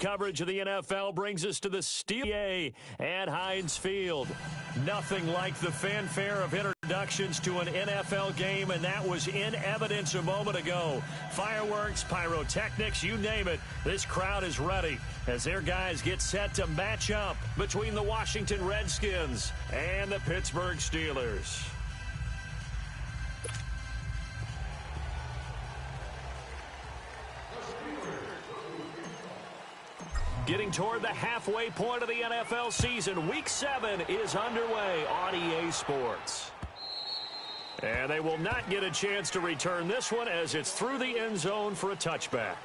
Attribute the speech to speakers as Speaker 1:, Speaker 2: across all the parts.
Speaker 1: coverage of the NFL brings us to the Steel at Heinz Field. Nothing like the fanfare of introductions to an NFL game, and that was in evidence a moment ago. Fireworks, pyrotechnics, you name it. This crowd is ready as their guys get set to match up between the Washington Redskins and the Pittsburgh Steelers. Getting toward the halfway point of the NFL season, Week 7 is underway on EA Sports. And they will not get a chance to return this one as it's through the end zone for a touchback.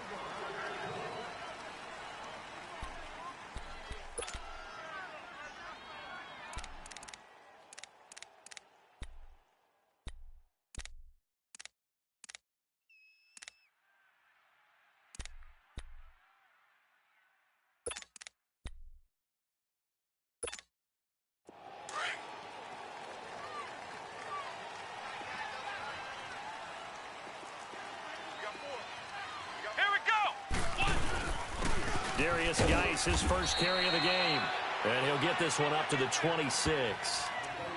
Speaker 1: His first carry of the game, and he'll get this one up to the 26.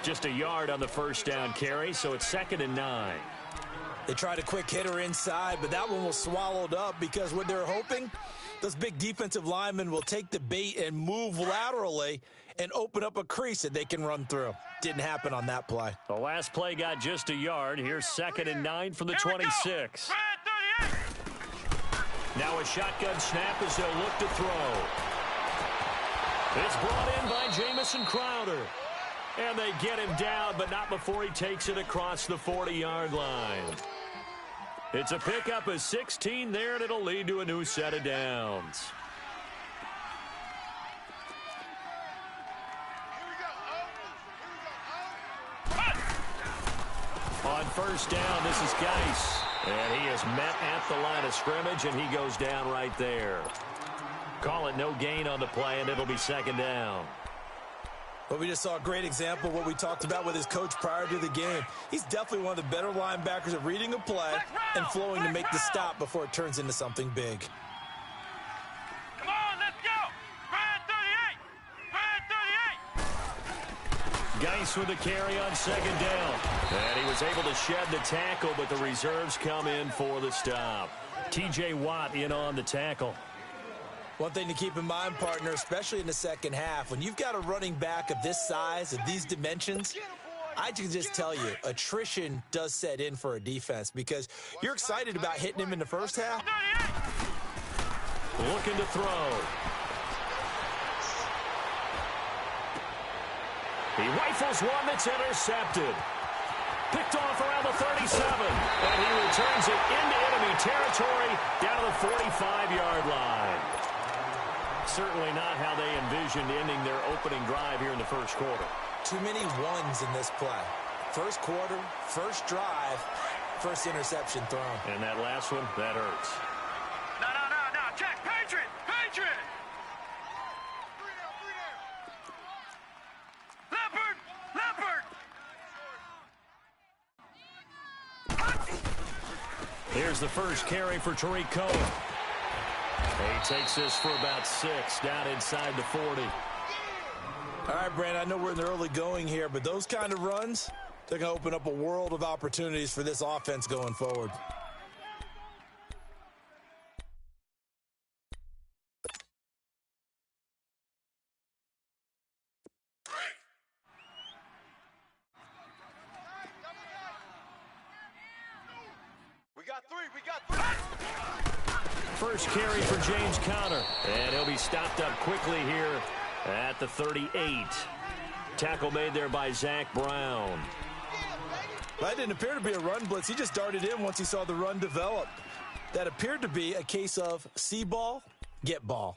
Speaker 1: Just a yard on the first down carry, so it's 2nd and 9.
Speaker 2: They tried a quick hitter inside, but that one was swallowed up because what they're hoping, those big defensive linemen will take the bait and move laterally and open up a crease that they can run through. Didn't happen on that play.
Speaker 1: The last play got just a yard. Here's 2nd and 9 from the 26. Now a shotgun snap as they'll look to throw. It's brought in by Jamison Crowder. And they get him down, but not before he takes it across the 40-yard line. It's a pickup of 16 there, and it'll lead to a new set of downs. On first down, this is Geis. And he is met at the line of scrimmage, and he goes down right there. Call it no gain on the play, and it'll be 2nd down.
Speaker 2: Well, we just saw a great example of what we talked about with his coach prior to the game. He's definitely one of the better linebackers at reading a play and flowing to make the stop before it turns into something big.
Speaker 3: Come on, let's go! Brad 38! Brad 38!
Speaker 1: Geis with the carry on 2nd down. And he was able to shed the tackle, but the reserves come in for the stop. T.J. Watt in on the tackle.
Speaker 2: One thing to keep in mind, partner, especially in the second half, when you've got a running back of this size, of these dimensions, I can just tell you, attrition does set in for a defense because you're excited about hitting him in the first half.
Speaker 1: Looking to throw. He rifles one that's intercepted. Picked off around the 37, and he returns it into enemy territory down to the 45-yard line. Certainly not how they envisioned ending their opening drive here in the first quarter.
Speaker 2: Too many ones in this play. First quarter, first drive, first interception thrown.
Speaker 1: And that last one, that hurts.
Speaker 3: No, check, Patriot! Leopard!
Speaker 1: Here's the first carry for Tariq Cohen. He takes this for about 6, down inside the 40.
Speaker 2: All right, Brandon, I know we're in the early going here, but those kind of runs, they're going to open up a world of opportunities for this offense going forward.
Speaker 3: We got three.
Speaker 1: First carry for James Conner, and he'll be stopped up quickly here at the 38. Tackle made there by Zach Brown.
Speaker 2: That didn't appear to be a run blitz. He just darted in once he saw the run develop. That appeared to be a case of see ball, get ball.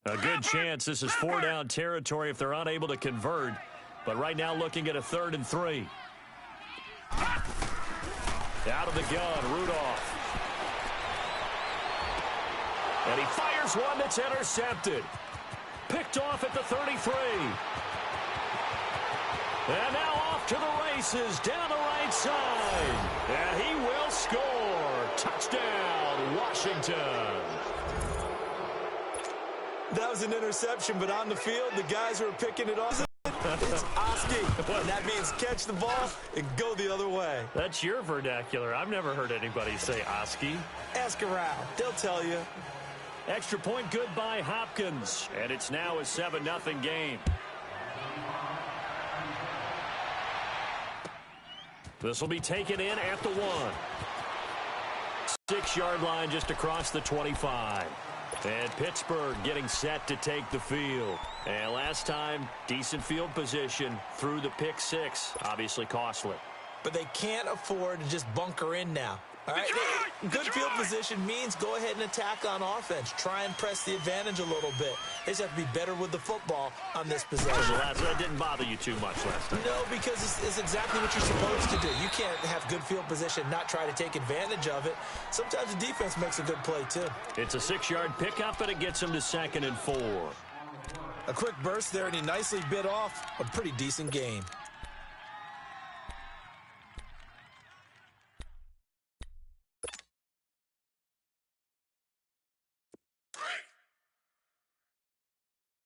Speaker 1: A good chance this is 4-down territory if they're unable to convert. But right now looking at a 3rd and 3. Out of the gun, Rudolph. And he fires one that's intercepted. Picked off at the 33. And now off to the races down the right side. And he will score. Touchdown, Washington.
Speaker 2: That was an interception, but on the field, the guys who are picking it off, it's Oski. And that means catch the ball and go the other way.
Speaker 1: That's your vernacular. I've never heard anybody say Oski.
Speaker 2: Ask around. They'll tell you.
Speaker 1: Extra point good by Hopkins. And it's now a 7-0 game. This will be taken in at the 1. 6-yard line just across the 25. And Pittsburgh getting set to take the field. And last time, decent field position through the pick 6. Obviously costly.
Speaker 2: But they can't afford to just bunker in now. All right, good field position means go ahead and attack on offense. Try and press the advantage a little bit. They just have to be better with the football on this possession.
Speaker 1: That didn't bother you too much last time.
Speaker 2: No, because it's exactly what you're supposed to do. You can't have good field position, not try to take advantage of it. Sometimes the defense makes a good play, too.
Speaker 1: It's a 6-yard pickup, and it gets him to 2nd and 4.
Speaker 2: A quick burst there, and he nicely bit off a pretty decent gain.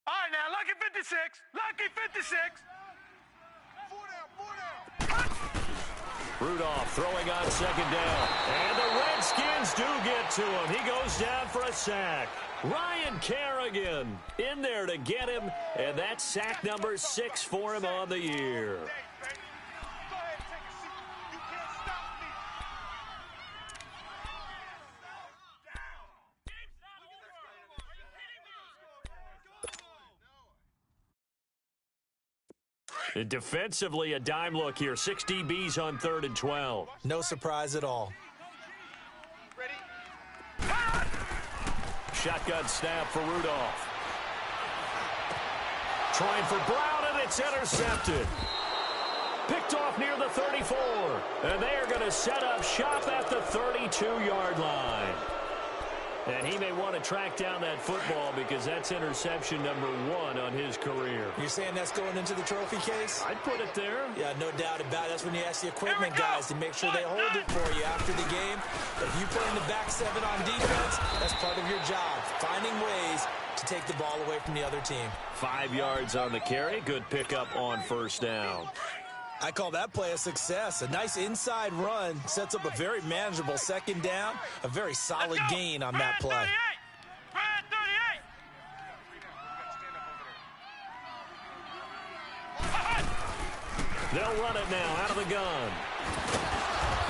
Speaker 3: All right, now, lucky 56. Lucky 56. 4 down.
Speaker 1: Rudolph throwing on 2nd down. And the Redskins do get to him. He goes down for a sack. Ryan Kerrigan in there to get him. And that's sack number 6 for him on the year. Defensively, a dime look here. 6 DBs on 3rd and 12.
Speaker 2: No surprise at all.
Speaker 1: Shotgun snap for Rudolph. Trying for Brown, and it's intercepted. Picked off near the 34. And they are going to set up shop at the 32-yard line. And he may want to track down that football because that's interception number 1 on his career.
Speaker 2: You're saying that's going into the trophy case?
Speaker 1: I'd put it there.
Speaker 2: Yeah, no doubt about it. That's when you ask the equipment guys to make sure they hold it for you after the game. If you play in the back 7 on defense, that's part of your job, finding ways to take the ball away from the other team.
Speaker 1: 5 yards on the carry. Good pickup on 1st down.
Speaker 2: I call that play a success. A nice inside run sets up a very manageable 2nd down. A very solid gain on that play.
Speaker 1: They'll run it now out of the gun.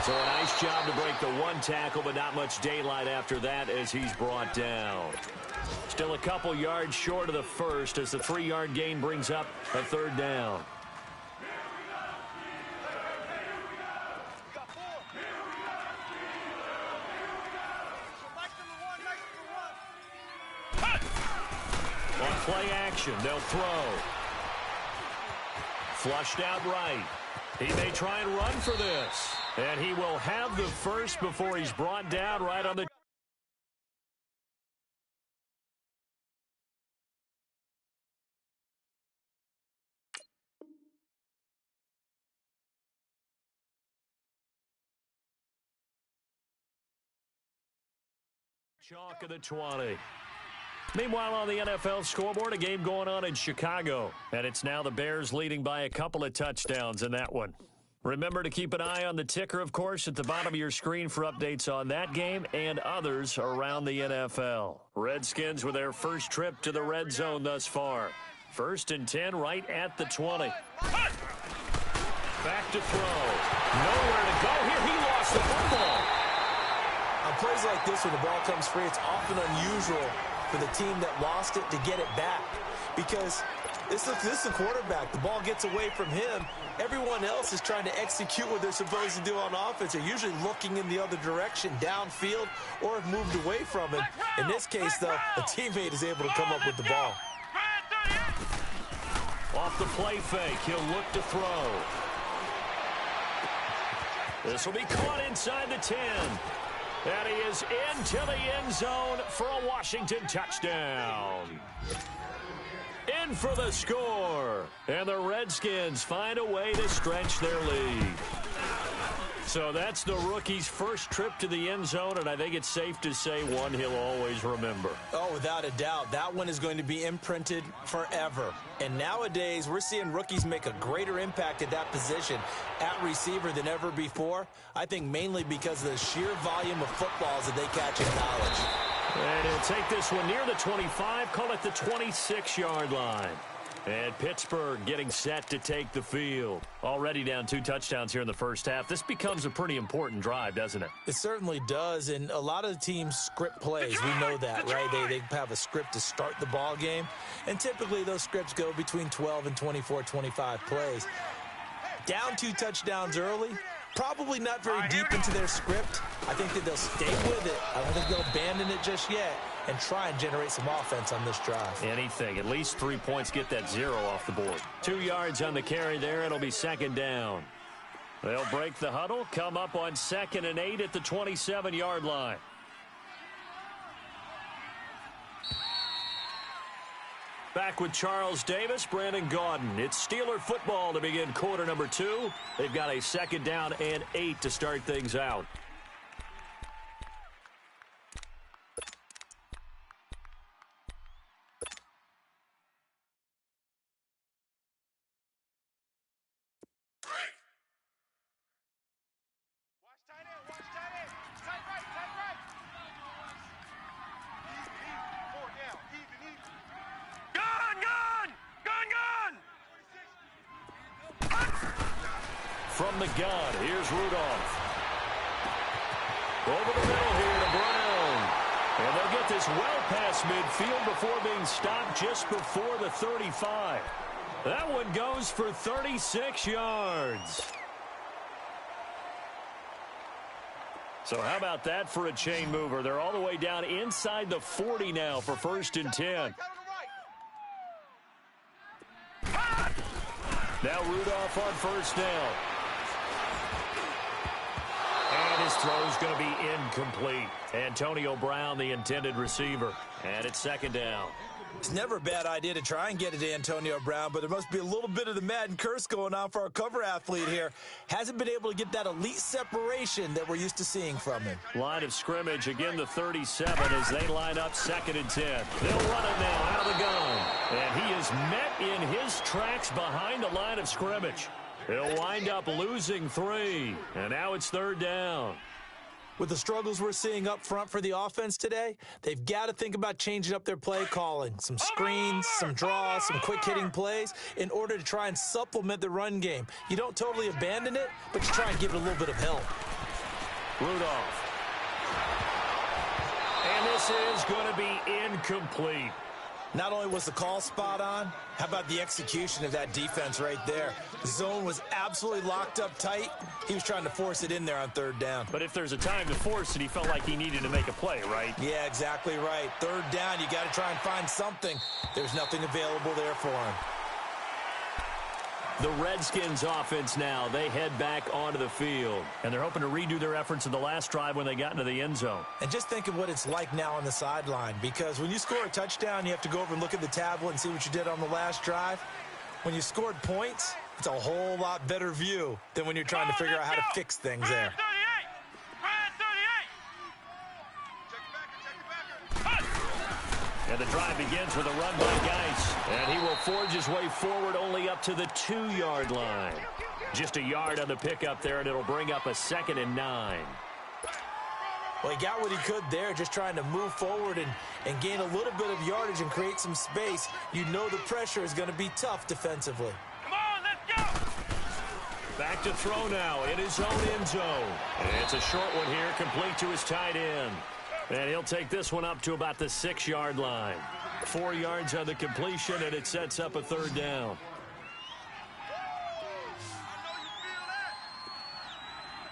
Speaker 1: So a nice job to break the 1 tackle, but not much daylight after that as he's brought down. Still a couple yards short of the 1st as the 3-yard gain brings up a 3rd down. Play action. They'll throw. Flushed out right. He may try and run for this. And he will have the 1st before he's brought down right on the... Chalk of the 20. Meanwhile, on the NFL scoreboard, a game going on in Chicago. And it's now the Bears leading by a couple of touchdowns in that one. Remember to keep an eye on the ticker, of course, at the bottom of your screen for updates on that game and others around the NFL. Redskins with their first trip to the red zone thus far. 1st and 10 right at the 20. Back to throw. Nowhere to go here. He lost the football.
Speaker 2: On plays like this, when the ball comes free, it's often unusual for the team that lost it to get it back. Because this is the quarterback. The ball gets away from him. Everyone else is trying to execute what they're supposed to do on offense. They're usually looking in the other direction, downfield, or have moved away from it. In this case, though, a teammate is able to come up with the ball.
Speaker 1: Off the play fake, he'll look to throw. This will be caught inside the 10. And he is into the end zone for a Washington touchdown. in for the score. And the Redskins find a way to stretch their lead. So that's the rookie's first trip to the end zone, and I think it's safe to say one he'll always remember.
Speaker 2: Oh, without a doubt. That one is going to be imprinted forever. And nowadays, we're seeing rookies make a greater impact at that position at receiver than ever before. I think mainly because of the sheer volume of footballs that they catch in college.
Speaker 1: And he'll take this one near the 25, call it the 26-yard line. And Pittsburgh getting set to take the field. Already down 2 touchdowns here in the first half. This becomes a pretty important drive, doesn't it?
Speaker 2: It certainly does, and a lot of the teams script plays. We know that, right? They have a script to start the ball game, and typically those scripts go between 12 and 24, 25 plays. Down 2 touchdowns early, probably not very deep into their script. I think that they'll stay with it. I don't think they'll abandon it just yet and try and generate some offense on this drive.
Speaker 1: Anything. At least 3 points, get that 0 off the board. 2 yards on the carry there. It'll be second down. They'll break the huddle, come up on 2nd and 8 at the 27-yard line. Back with Charles Davis, Brandon Gaudin. It's Steeler football to begin quarter number 2. They've got a 2nd down and 8 to start things out. From the gun, here's Rudolph. Over the middle here to Brown. And they'll get this well past midfield before being stopped just before the 35. That one goes for 36 yards. So how about that for a chain mover? They're all the way down inside the 40 now for 1st and 10. Now Rudolph on 1st down. And his throw's going to be incomplete. Antonio Brown, the intended receiver. And it's 2nd down.
Speaker 2: It's never a bad idea to try and get it to Antonio Brown, but there must be a little bit of the Madden curse going on for our cover athlete here. Hasn't been able to get that elite separation that we're used to seeing from him.
Speaker 1: Line of scrimmage, again the 37 as they line up 2nd and 10. They'll run it now out of the gun. And he is met in his tracks behind the line of scrimmage. He'll wind up losing 3. And now it's 3rd down.
Speaker 2: With the struggles we're seeing up front for the offense today, they've got to think about changing up their play calling. Some screens, some draws, some quick-hitting plays in order to try and supplement the run game. You don't totally abandon it, but you try and give it a little bit of help.
Speaker 1: Rudolph. And this is going to be incomplete.
Speaker 2: Not only was the call spot on, how about the execution of that defense right there? The zone was absolutely locked up tight. He was trying to force it in there on 3rd down.
Speaker 1: But if there's a time to force it, he felt like he needed to make a play, right?
Speaker 2: Yeah, exactly right. 3rd down, you got to try and find something. There's nothing available there for him.
Speaker 1: The Redskins offense now, they head back onto the field. And they're hoping to redo their efforts in the last drive when they got into the end zone.
Speaker 2: And just think of what it's like now on the sideline, because when you score a touchdown, you have to go over and look at the tablet and see what you did on the last drive. When you scored points, it's a whole lot better view than when you're trying to figure out how to fix things there.
Speaker 1: And the drive begins with a run by Geis. And he will forge his way forward only up to the 2-yard line. Just a yard on the pickup there, and it'll bring up a 2nd and 9.
Speaker 2: Well, he got what he could there, just trying to move forward and gain a little bit of yardage and create some space. You know the pressure is going to be tough defensively.
Speaker 3: Come on, let's go!
Speaker 1: Back to throw now in his own end zone. And it's a short one here, complete to his tight end. And he'll take this one up to about the 6-yard line. 4 yards on the completion, and it sets up a 3rd down.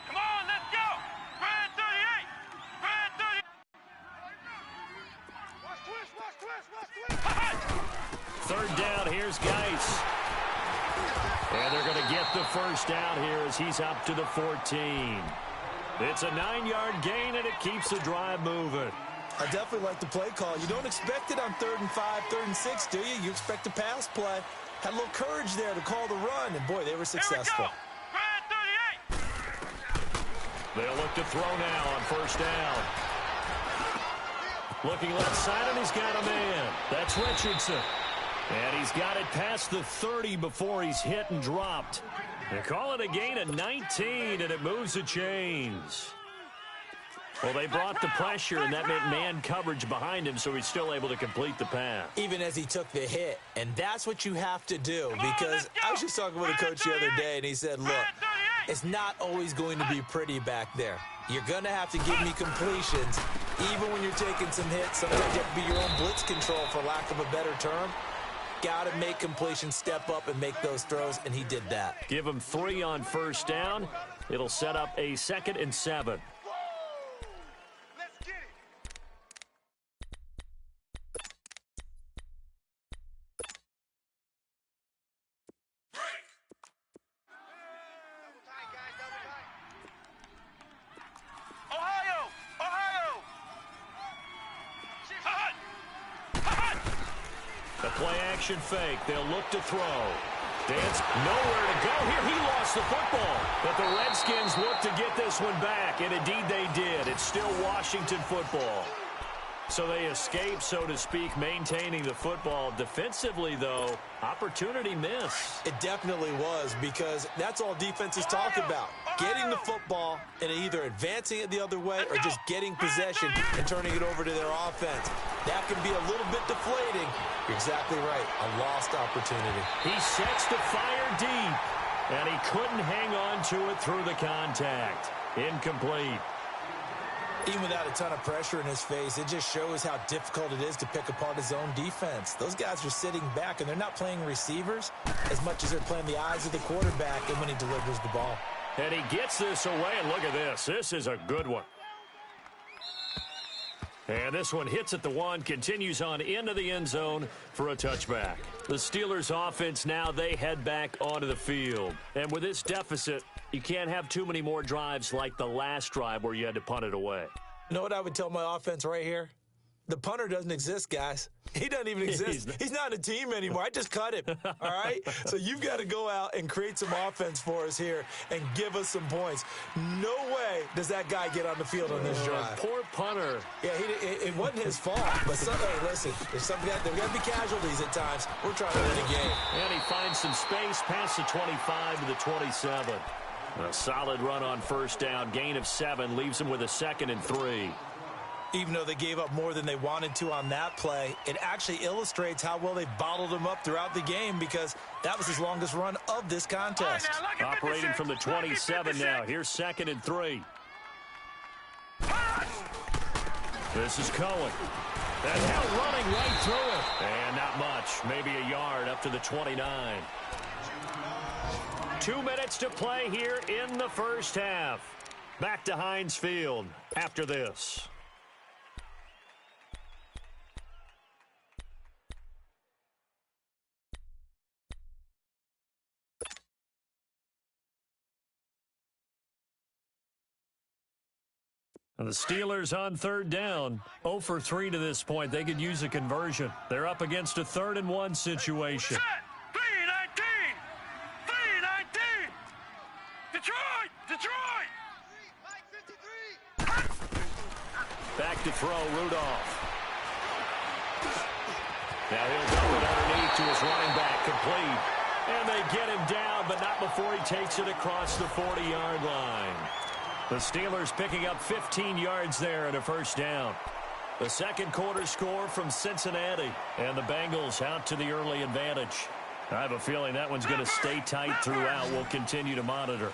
Speaker 3: Come on, let's go! Brad 38! Brad 30!
Speaker 1: Third down, here's Geis. And they're going to get the first down here as he's up to the 14. It's a 9-yard gain, and it keeps the drive moving.
Speaker 2: I definitely like the play call. You don't expect it on 3rd and 5, 3rd and 6, do you? You expect a pass play. Had a little courage there to call the run, and boy, they were successful.
Speaker 1: They'll look to throw now on 1st down. Looking left side, and he's got a man. That's Richardson. And he's got it past the 30 before he's hit and dropped. They call it a gain of 19, and it moves the chains. Well, they brought the pressure, and that meant man coverage behind him, so he's still able to complete the pass.
Speaker 2: Even as he took the hit, and that's what you have to do, because I was just talking with a coach the other day, and he said, look, it's not always going to be pretty back there. You're going to have to give me completions, even when you're taking some hits. Sometimes you have to be your own blitz control, for lack of a better term. Got to make completions, step up, and make those throws, and he did that.
Speaker 1: Give him 3 on 1st down. It'll set up a 2nd and 7. Play-action fake. They'll look to throw. Dance nowhere to go here. He lost the football. But the Redskins look to get this one back, and indeed they did. It's still Washington football. So they escape, so to speak, maintaining the football. Defensively, though, opportunity miss.
Speaker 2: It definitely was, because that's all defenses talk about. Getting the football and either advancing it the other way or just getting possession and turning it over to their offense. That can be a little bit deflating. You're exactly right. A lost opportunity.
Speaker 1: He sets to fire deep, and he couldn't hang on to it through the contact. Incomplete.
Speaker 2: Even without a ton of pressure in his face, it just shows how difficult it is to pick apart his own defense. Those guys are sitting back, and they're not playing receivers as much as they're playing the eyes of the quarterback and when he delivers the ball.
Speaker 1: And he gets this away, and look at this. This is a good one. And this one hits at the 1, continues on into the end zone for a touchback. The Steelers' offense now, they head back onto the field. And with this deficit, you can't have too many more drives like the last drive where you had to punt it away.
Speaker 2: You know what I would tell my offense right here? The punter doesn't exist, guys. He doesn't even exist. He's not a team anymore. I just cut him, all right? So you've got to go out and create some offense for us here and give us some points. No way does that guy get on the field on this drive.
Speaker 1: Poor punter.
Speaker 2: Yeah, it wasn't his fault. But hey, listen, there's got to be casualties at times. We're trying to win a game.
Speaker 1: And he finds some space past the 25 to the 27. A solid run on 1st down. Gain of 7 leaves him with a 2nd and 3.
Speaker 2: Even though they gave up more than they wanted to on that play, it actually illustrates how well they bottled him up throughout the game, because that was his longest run of this contest.
Speaker 1: Operating from the 27 now. Here's 2nd and 3. This is Cohen. And now running right through it. And not much. Maybe a yard up to the 29. 2 minutes to play here in the 1st half. Back to Heinz Field after this. And the Steelers on 3rd down, 0 for 3 to this point. They could use a conversion. They're up against a 3rd and 1 situation.
Speaker 3: 3-19. Detroit.
Speaker 1: Back to throw, Rudolph. Now he'll go it underneath to his running back, complete. And they get him down, but not before he takes it across the 40-yard line. The Steelers picking up 15 yards there and a 1st down. The 2nd quarter score from Cincinnati, and the Bengals out to the early advantage. I have a feeling that one's going to stay tight throughout. We'll continue to monitor.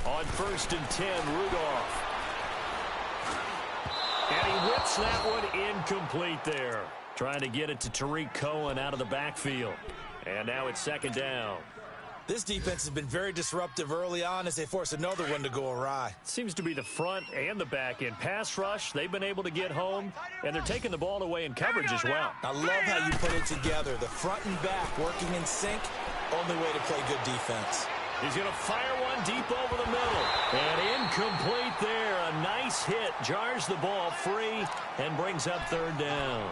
Speaker 1: On 1st and 10, Rudolph. And he whips that one incomplete there. Trying to get it to Tariq Cohen out of the backfield. And now it's 2nd down.
Speaker 2: This defense has been very disruptive early on as they force another one to go awry.
Speaker 1: Seems to be the front and the back end. Pass rush, they've been able to get home, and they're taking the ball away in coverage as well.
Speaker 2: I love how you put it together. The front and back working in sync. Only way to play good defense.
Speaker 1: He's going to fire one deep over the middle. And incomplete there. A nice hit. Jars the ball free and brings up third down.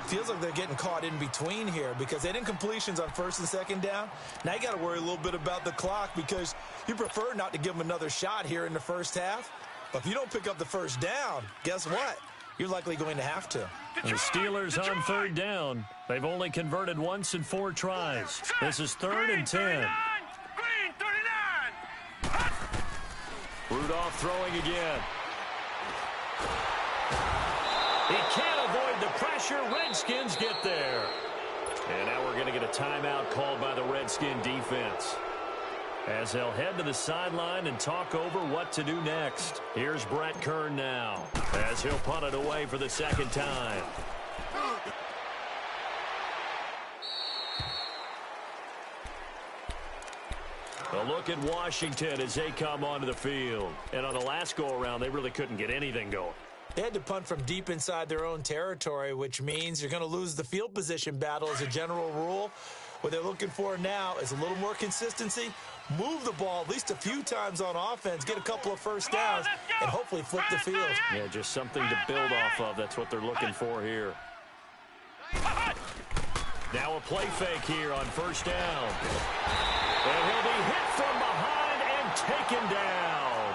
Speaker 2: Feels like they're getting caught in between here because they didn't completions on first and second down. Now you got to worry a little bit about the clock because you prefer not to give them another shot here in the first half. But if you don't pick up the first down, guess what? You're likely going to have to.
Speaker 1: The Steelers on third down. They've only converted once in 4 tries. This is 3rd and 10.
Speaker 3: Green 39.
Speaker 1: Rudolph throwing again. He can't avoid the pressure. Redskins get there. And now we're going to get a timeout called by the Redskin defense, as they'll head to the sideline and talk over what to do next. Here's Brett Kern now, as he'll punt it away for the second time. A look at Washington as they come onto the field. And on the last go-around, they really couldn't get anything going.
Speaker 2: They had to punt from deep inside their own territory, which means you're going to lose the field position battle as a general rule. What they're looking for now is a little more consistency, move the ball at least a few times on offense, get a couple of first downs, and hopefully flip the field.
Speaker 1: Yeah, just something to build off of. That's what they're looking for here. Now a play fake here on first down. And he'll be hit from behind and taken down.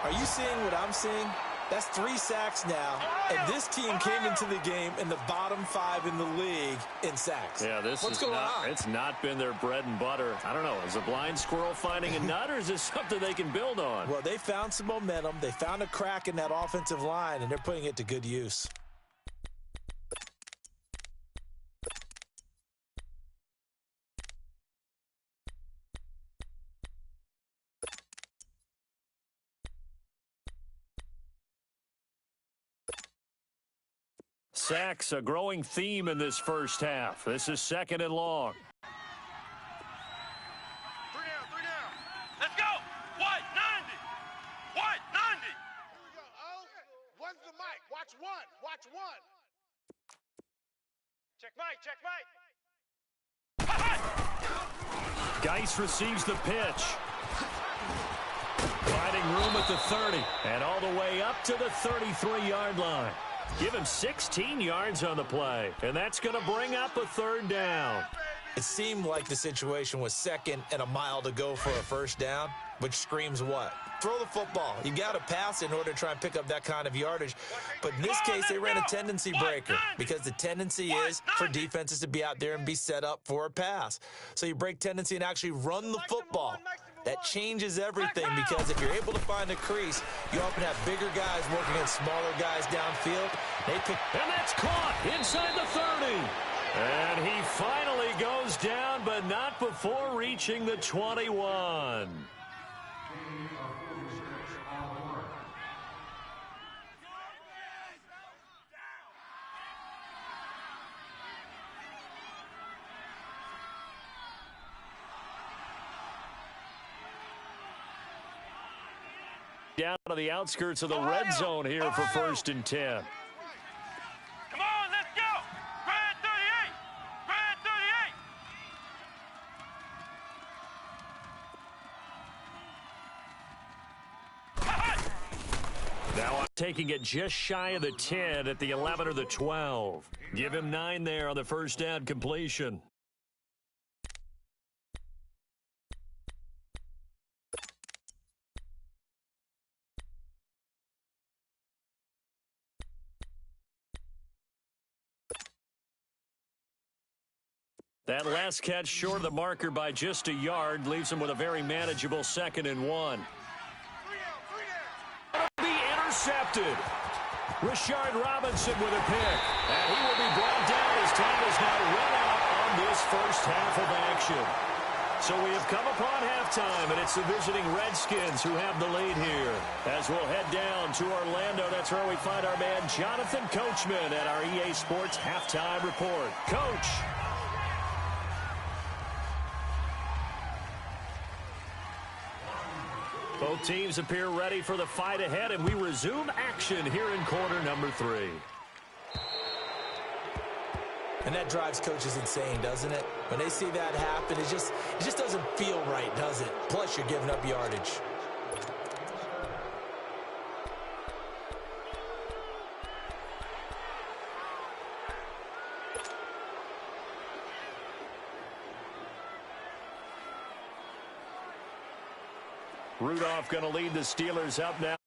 Speaker 2: Are you seeing what I'm seeing? That's 3 sacks now, and this team came into the game in the bottom 5 in the league in sacks.
Speaker 1: Yeah,
Speaker 2: What's going on?
Speaker 1: It's not been their bread and butter. I don't know. Is a blind squirrel finding a nut, or is this something they can build on?
Speaker 2: Well, they found some momentum. They found a crack in that offensive line, and they're putting it to good use.
Speaker 1: Sacks, a growing theme in this first half. This is 2nd and long.
Speaker 3: 3 down. Let's go. White 90. White 90.
Speaker 4: Here we go. Oh, one's the mic. Watch one. Watch one.
Speaker 3: Check Mike.
Speaker 1: Geis receives the pitch. Finding room at the 30. And all the way up to the 33-yard line. Give him 16 yards on the play. And that's going to bring up a 3rd down.
Speaker 2: It seemed like the situation was 2nd and a mile to go for a first down, which screams what? Throw the football. You got to pass in order to try and pick up that kind of yardage. But in this case, they ran a tendency breaker because the tendency is for defenses to be out there and be set up for a pass. So you break tendency and actually run the football. That changes everything because if you're able to find a crease, you often have bigger guys working against smaller guys downfield.
Speaker 1: And that's caught inside the 30. And he finally goes down, but not before reaching the 21. Down to the outskirts of the red zone here for 1st and 10.
Speaker 3: Come on, let's go. Red 38.
Speaker 1: Now taking it just shy of the 10 at the 11 or the 12. Give him 9 there on the first down completion. That last catch short of the marker by just a yard leaves him with a very manageable 2nd and 1. Be intercepted. Rashard Robinson with a pick. And he will be brought down as time is now run out on this first half of action. So we have come upon halftime, and it's the visiting Redskins who have the lead here. As we'll head down to Orlando, that's where we find our man Jonathan Coachman at our EA Sports Halftime Report. Coach. Both teams appear ready for the fight ahead, and we resume action here in quarter number 3.
Speaker 2: And that drives coaches insane, doesn't it? When they see that happen, it just doesn't feel right, does it? Plus, you're giving up yardage.
Speaker 1: Rudolph going to lead the Steelers up now.